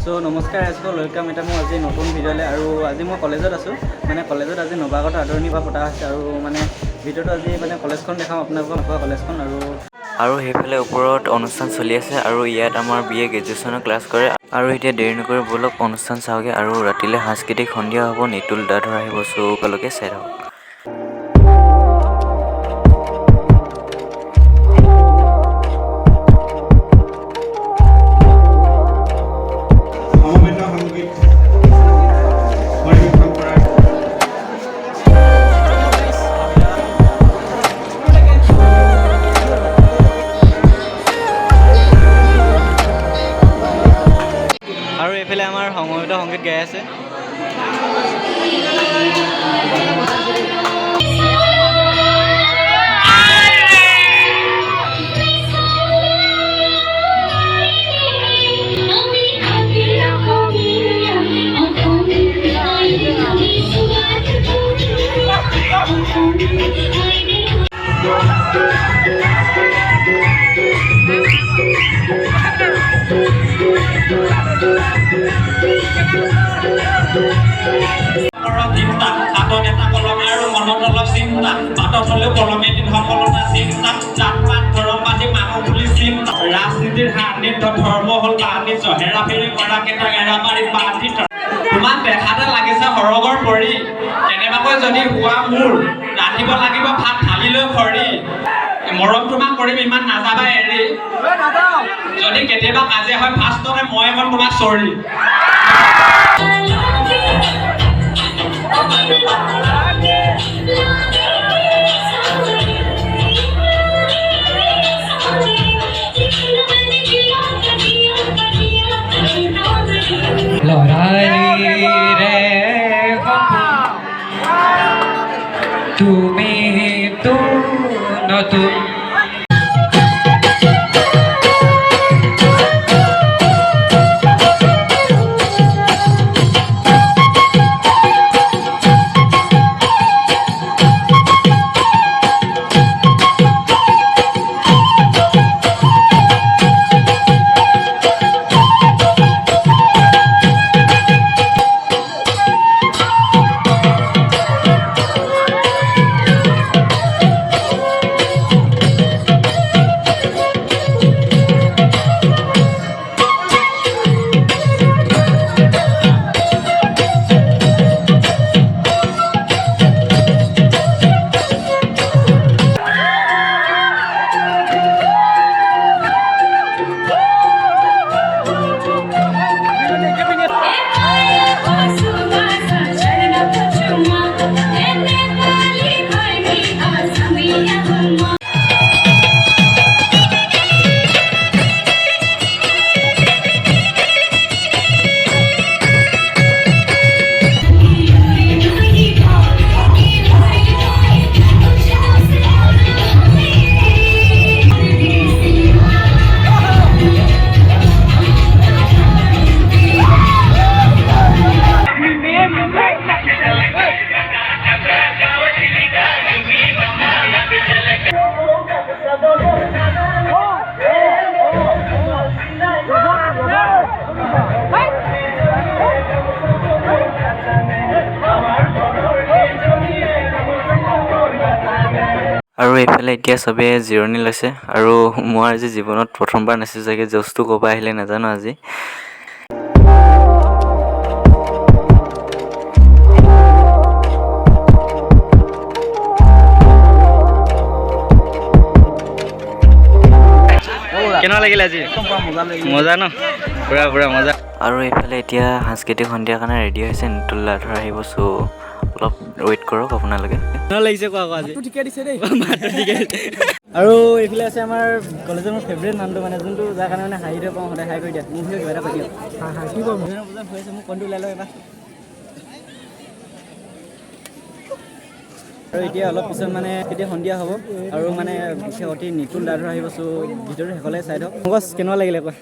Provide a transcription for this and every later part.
So নমস্কাৰ আজকল welcome এটা মই আজি নতুন ভিডিঅ'লৈ আৰু আজি মই কলেজত আছোঁ মানে কলেজত আজি নৱাগত আদৰণি বা পতা হৈছে আৰু মানে ভিডিঅ'টো আজি মানে কলেজখন দেখাম আপোনালোকক কলেজখন আৰু সেইফালে ওপৰত অনুষ্ঠান চলি আছে আৰু ইয়াত আমাৰ BA গ্ৰেজুৱেশ্যনৰ ক্লাছ কৰে আৰু এতিয়া দেৰি নকৰি বলক অনুষ্ঠান চাওঁগে আৰু ৰাতিলৈ সাংস্কৃতিক সন্ধিয়া হ'ব নিতুল দাধৰ আহিব চৌকালৈকে চাই থাকক। আৰু এইফালে আমাৰ সমবেত সংগীত গাই আছে। ৰাজনীতিৰ হাৰ্নিত ধৰ্ম হ'ল বাণিজ্য হেৰাফেৰি কৰা কেইটা এৰাবাৰী বান্ধি তোমাক দেখাতে লাগিছে সৰগৰ পৰি কেনেবাকৈ যদি হোৱা মোৰ ৰান্ধিব লাগিব ভাত থালি লৈ খৰি মৰম তোমাক কৰিম ইমান নাযাবা এৰি যদি কেতিয়াবা কাজিয়া হয় ফাৰ্ষ্টতে মই এখন তোমাক চৰি তুমি তো নতুন আৰু এইফালে এতিয়া চবে জিৰণি লৈছে আৰু মই আজি জীৱনত প্ৰথমবাৰ নাচিছোঁ চাগে জষ্টটো ক'ব আহিলে নাজানো আজি কেনেকুৱা লাগিলে আজি মজা ন পুৰা পুৰা মজা আৰু এইফালে এতিয়া সাংস্কৃতিক সন্ধিয়াৰ কাৰণে ৰেডি হৈছে নিতুল দাধৰ আহিব চ' অলপ ৱেইট কৰক আপোনালোকে কেনেকুৱা লাগিছে কোৱা আজি ঠিকে দিছে দেই আৰু এইফালে আছে আমাৰ কলেজৰ মোৰ ফেভৰেট মানুহটো মানে যোনটো যাৰ কাৰণে মানে হাঁহি পাওঁ সদায় হাই কৰি দিয়া মোক কিবা এটা কৈ দিয়ক কি ক'ম হৈ আছে মোক কণটো ওলাই লওঁ এবাৰ আৰু এতিয়া অলপ পিছত মানে কেতিয়া সন্ধিয়া হ'ব আৰু মানে অতি নিতুল দাধৰ আহিব চ' ভিডিঅ'টো শেষলৈ চাই দিয়ক মোক কেনেকুৱা লাগিলে কোৱা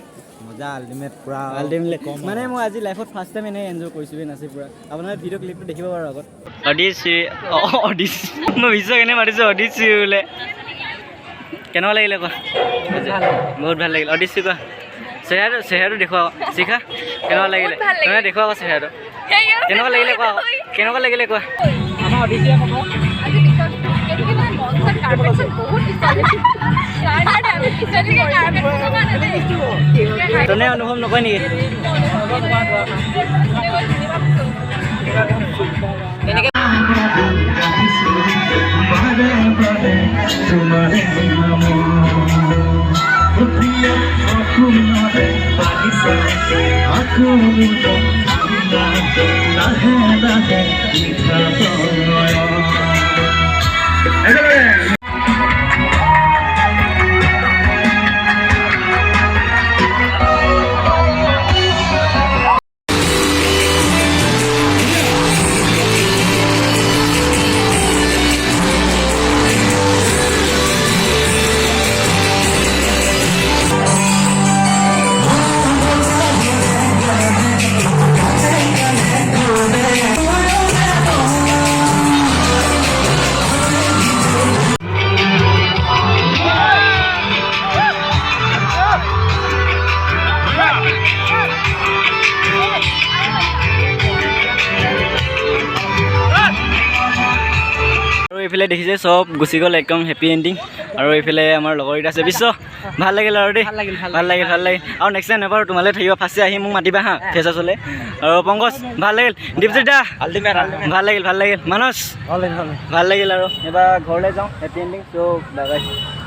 মজা আল্টিমেট পুৰা আল্টিমেট মানে মই আজি লাইফত ফাৰ্ষ্ট টাইম এনেই এনজয় কৰিছোঁ নাচি পুৰা আপোনাৰ ভিডিঅ' ক্লিপটো দেখিব পাৰোঁ আগত মই বিশ্ব কেনে মাতিছোঁ অডিশ্যি বোলে কেনেকুৱা লাগিলে কোৱা বহুত ভাল লাগিল অডিশ্যি কোৱা চেহেৰাটো দেখুৱা শিখা কেনেকুৱা লাগিলে তুমি দেখুৱা আকৌ চেহেৰাটো কেনেকুৱা লাগিলে কোৱা কেনেকুৱা লাগিলে কোৱা আমাৰ অদিতিয়ে ক'ব তনে অনুভৱ নকয় নেকি এইফালে দেখিছে চব গুচি গ'ল একদম হেপী এণ্ডিং আৰু এইফালে আমাৰ লগৰকেইটা আছে বিশ্ব ভাল লাগিল আৰু দেই ভাল লাগিল আৰু নেক্সট টাইম এবাৰ তোমালৈ থাকিব ফাৰ্ষ্টে আহি মোক মাতিবা হা ফেচাচলৈ আৰু পংকজ ভাল লাগিল দীপজিত দা ভাল লাগিল মানস ভাল লাগিল আৰু এবাৰ ঘৰলৈ যাওঁ হেপী এণ্ডিং চ' বাই বাই